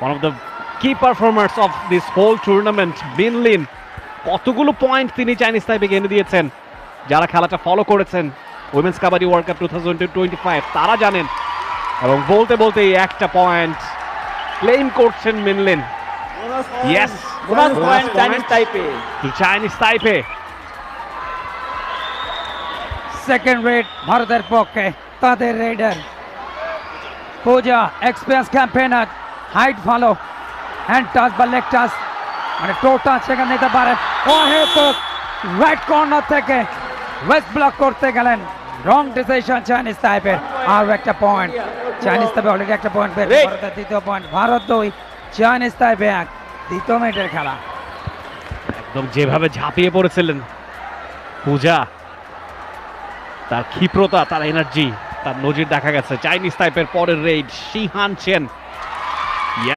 one of the key performers of this whole tournament, Bin Lin, কতগুলো point তিনি Chinese তাইপেকে এনে দিয়েছেন। যারা খেলাটা ফলো করেছেন উইমেন্স কাবাডি ওয়ার্ল্ড কাপ 2025 তারা জানেন, এবং বলতে বলতে এই একটা পয়েন্ট ক্লেম করছেন মিনলিন। Yes, bonus point Chinese Taipei. Chinese Taipei. Second raid ভারতের পক্ষে তাদের raider Puja experience campaigner, height ভালো, হ্যান্ড টাচ বা লেগ টাচ মানে টো টাচ সেখানে নিতে পারেন। অহেতুক রাইট কর্নার থেকে ওয়েস্ট ব্লক করতে গেলেন, রং ডিসিশন চাইনিজ তাইপের। আর একটা পয়েন্ট চাইনিজ তাইপে, অলরেডি একটা পয়েন্ট পেয়েছে। ভারতের দ্বিতীয় পয়েন্ট, ভারত 2 চাইনিজ তাইপে 1। দ্বিতীয় মিনিটের খেলা। একদম যেভাবে ঝাঁপিয়ে পড়েছিলেন পূজা, তার ক্ষিপ্রতা, তার এনার্জি, তার নজির দেখা গেছে। চাইনিজ তাইপের পরের রেড শিহান চেন